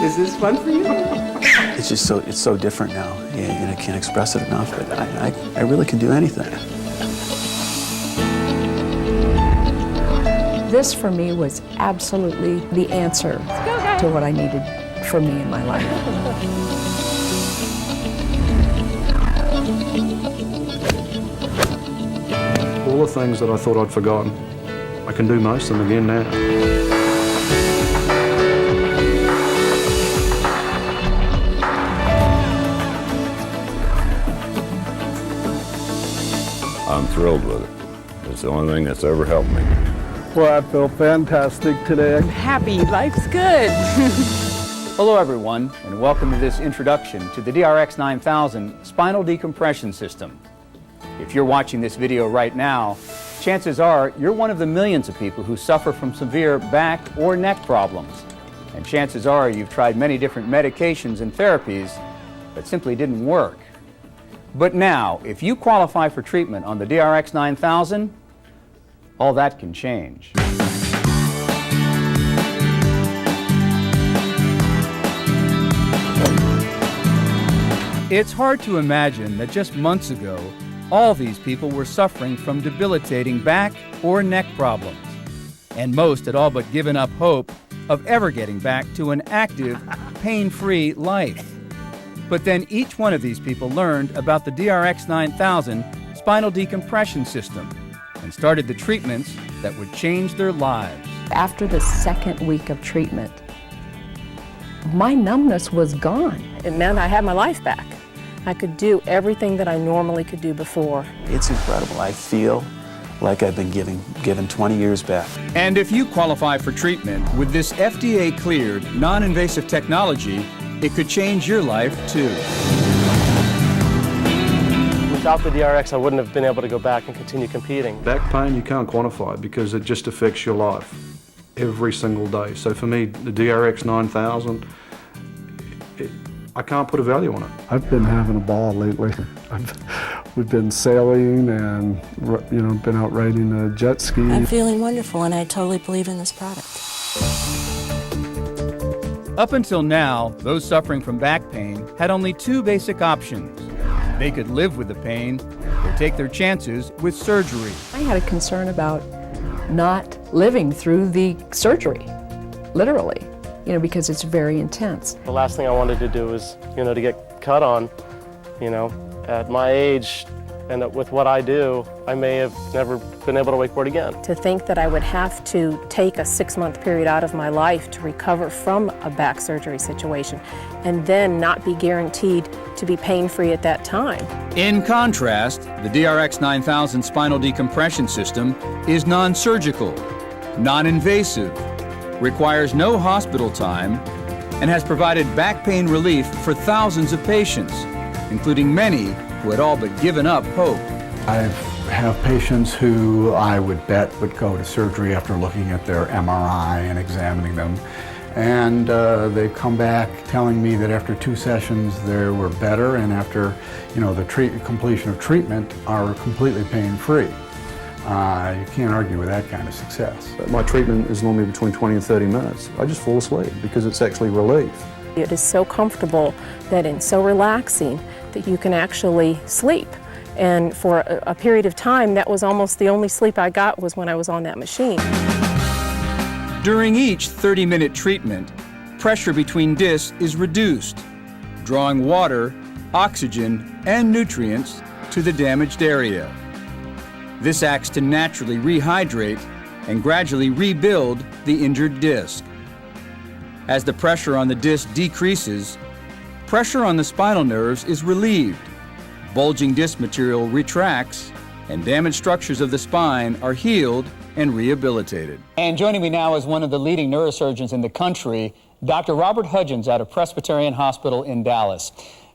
Is this fun for you? It's just so different now, and I can't express it enough, but I really can do anything. This for me was absolutely the answer to what I needed for me in my life. All the things that I thought I'd forgotten, I can do most of them again now. I'm thrilled with it. It's the only thing that's ever helped me. Well, I feel fantastic today. I'm happy. Life's good. Hello, everyone, and welcome to this introduction to the DRX9000 Spinal Decompression System. If you're watching this video right now, chances are you're one of the millions of people who suffer from severe back or neck problems. And chances are you've tried many different medications and therapies that simply didn't work. But now, if you qualify for treatment on the DRX9000, all that can change. It's hard to imagine that just months ago, all these people were suffering from debilitating back or neck problems. And most had all but given up hope of ever getting back to an active, pain-free life. But then each one of these people learned about the DRX9000 Spinal Decompression System and started the treatments that would change their lives. After the second week of treatment, my numbness was gone. It meant I had my life back. I could do everything that I normally could do before. It's incredible. I feel like I've been given 20 years back. And if you qualify for treatment with this FDA-cleared, non-invasive technology, it could change your life too. Without the DRX, I wouldn't have been able to go back and continue competing. Back pain, you can't quantify because it just affects your life every single day. So for me, the DRX9000, I can't put a value on it. I've been having a ball lately. We've been sailing and, been out riding a jet ski. I'm feeling wonderful, and I totally believe in this product. Up until now, those suffering from back pain had only two basic options. They could live with the pain or take their chances with surgery. I had a concern about not living through the surgery, literally, because it's very intense. The last thing I wanted to do was, to get cut on, at my age and with what I do, I may have never been able to wakeboard again. To think that I would have to take a 6-month period out of my life to recover from a back surgery situation and then not be guaranteed to be pain-free at that time. In contrast, the DRX9000 Spinal Decompression System is non-surgical, non-invasive, requires no hospital time, and has provided back pain relief for thousands of patients, including many who had all but given up hope. I have patients who I would bet would go to surgery after looking at their MRI and examining them. And they come back telling me that after 2 sessions they were better, and after the completion of treatment are completely pain-free. You can't argue with that kind of success. My treatment is normally between 20 and 30 minutes. I just fall asleep because it's actually relief. It is so comfortable and so relaxing that you can actually sleep. And for a period of time, that was almost the only sleep I got was when I was on that machine. During each 30-minute treatment, pressure between discs is reduced, drawing water, oxygen, and nutrients to the damaged area. This acts to naturally rehydrate and gradually rebuild the injured disc. As the pressure on the disc decreases, pressure on the spinal nerves is relieved, bulging disc material retracts, and damaged structures of the spine are healed and rehabilitated. And joining me now is one of the leading neurosurgeons in the country, Dr. Robert Hudgens out of Presbyterian Hospital in Dallas.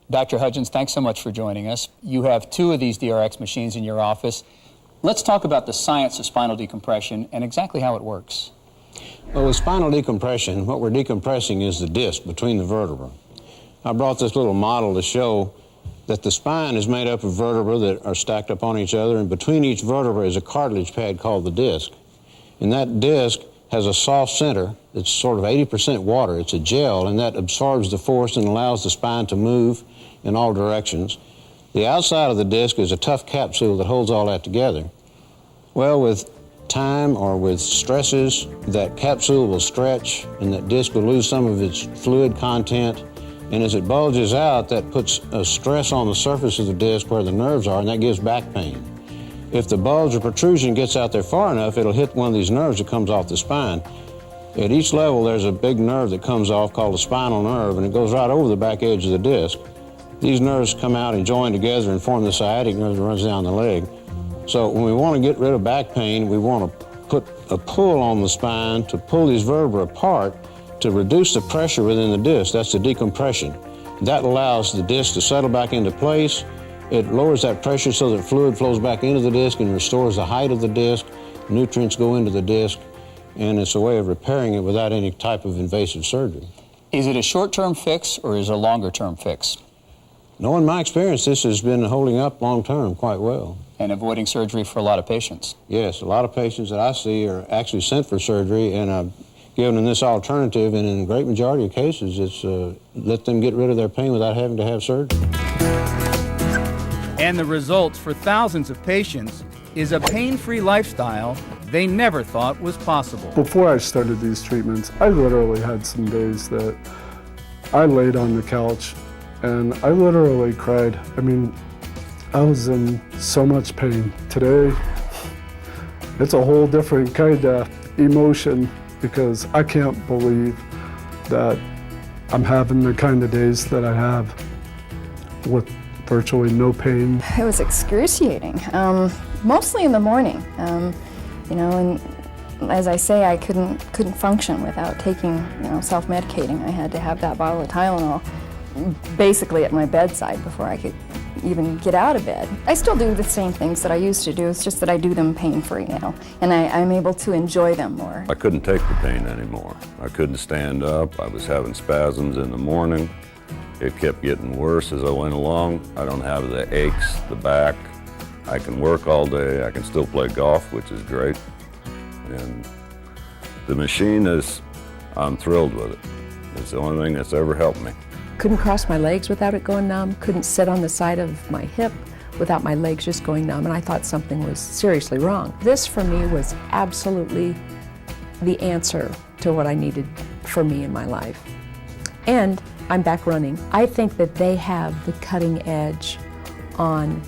Dr. Hudgens, thanks so much for joining us. You have 2 of these DRX machines in your office. Let's talk about the science of spinal decompression and exactly how it works. Well, with spinal decompression, what we're decompressing is the disc between the vertebrae. I brought this little model to show that the spine is made up of vertebrae that are stacked up on each other, and between each vertebra is a cartilage pad called the disc. And that disc has a soft center that's sort of 80% water. It's a gel, and that absorbs the force and allows the spine to move in all directions. The outside of the disc is a tough capsule that holds all that together. Well, with time or with stresses, that capsule will stretch and that disc will lose some of its fluid content. And as it bulges out, that puts a stress on the surface of the disc where the nerves are, and that gives back pain. If the bulge or protrusion gets out there far enough, it'll hit one of these nerves that comes off the spine. At each level, there's a big nerve that comes off called the spinal nerve, and it goes right over the back edge of the disc. These nerves come out and join together and form the sciatic nerve that runs down the leg. So when we want to get rid of back pain, we want to put a pull on the spine to pull these vertebrae apart to reduce the pressure within the disc. That's the decompression. That allows the disc to settle back into place. It lowers that pressure so that fluid flows back into the disc and restores the height of the disc. Nutrients go into the disc, and it's a way of repairing it without any type of invasive surgery. Is it a short-term fix or is it a longer-term fix? No, in my experience, this has been holding up long-term quite well. And avoiding surgery for a lot of patients? Yes, a lot of patients that I see are actually sent for surgery, and I've given them this alternative, and in a great majority of cases, it's let them get rid of their pain without having to have surgery. And the results for thousands of patients is a pain-free lifestyle they never thought was possible. Before I started these treatments, I literally had some days that I laid on the couch and I literally cried. I mean, I was in so much pain. Today, it's a whole different kind of emotion because I can't believe that I'm having the kind of days that I have with virtually no pain. It was excruciating, mostly in the morning. You know, and as I say, I couldn't function without taking, self-medicating. I had to have that bottle of Tylenol basically at my bedside before I could even get out of bed. I still do the same things that I used to do, it's just that I do them pain-free now, and I'm able to enjoy them more. I couldn't take the pain anymore. I couldn't stand up. I was having spasms in the morning. It kept getting worse as I went along. I don't have the aches, the back. I can work all day. I can still play golf, which is great. And the machine I'm thrilled with it. It's the only thing that's ever helped me. Couldn't cross my legs without it going numb, couldn't sit on the side of my hip without my legs just going numb, and I thought something was seriously wrong. This for me was absolutely the answer to what I needed for me in my life. And I'm back running. I think that they have the cutting edge on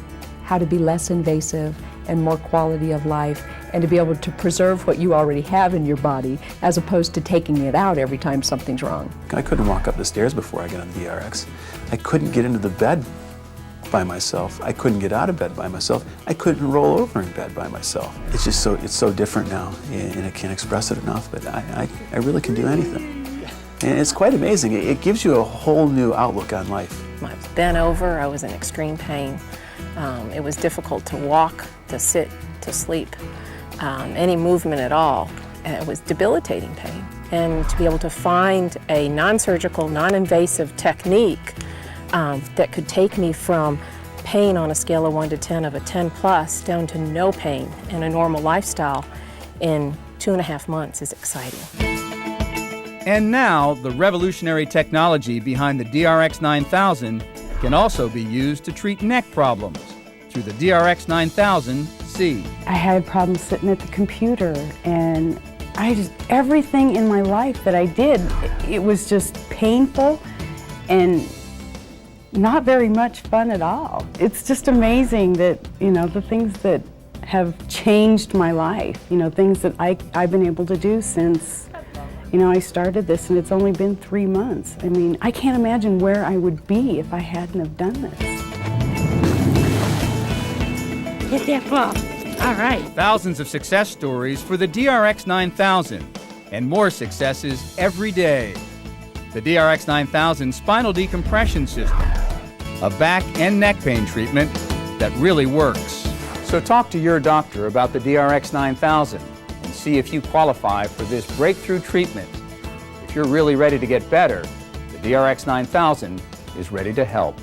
how to be less invasive and more quality of life, and to be able to preserve what you already have in your body as opposed to taking it out every time something's wrong. I couldn't walk up the stairs before I got on the DRX. I couldn't get into the bed by myself. I couldn't get out of bed by myself. I couldn't roll over in bed by myself. It's just so different now, and I can't express it enough, but I really can do anything. And it's quite amazing. It gives you a whole new outlook on life. I was bent over, I was in extreme pain. It was difficult to walk, to sit, to sleep, any movement at all. It was debilitating pain. And to be able to find a non-surgical, non-invasive technique that could take me from pain on a scale of 1 to 10 of a 10 plus down to no pain and a normal lifestyle in 2.5 months is exciting. And now, the revolutionary technology behind the DRX9000 can also be used to treat neck problems through the DRX9000C. I had problems sitting at the computer, and everything in my life that I did, it was just painful and not very much fun at all. It's just amazing that, the things that have changed my life, things that I've been able to do since I started this, and it's only been 3 months. I mean, I can't imagine where I would be if I hadn't have done this. Get that ball. All right. Thousands of success stories for the DRX9000, and more successes every day. The DRX9000 Spinal Decompression System, a back and neck pain treatment that really works. So talk to your doctor about the DRX9000 and see if you qualify for this breakthrough treatment. If you're really ready to get better, the DRX9000 is ready to help.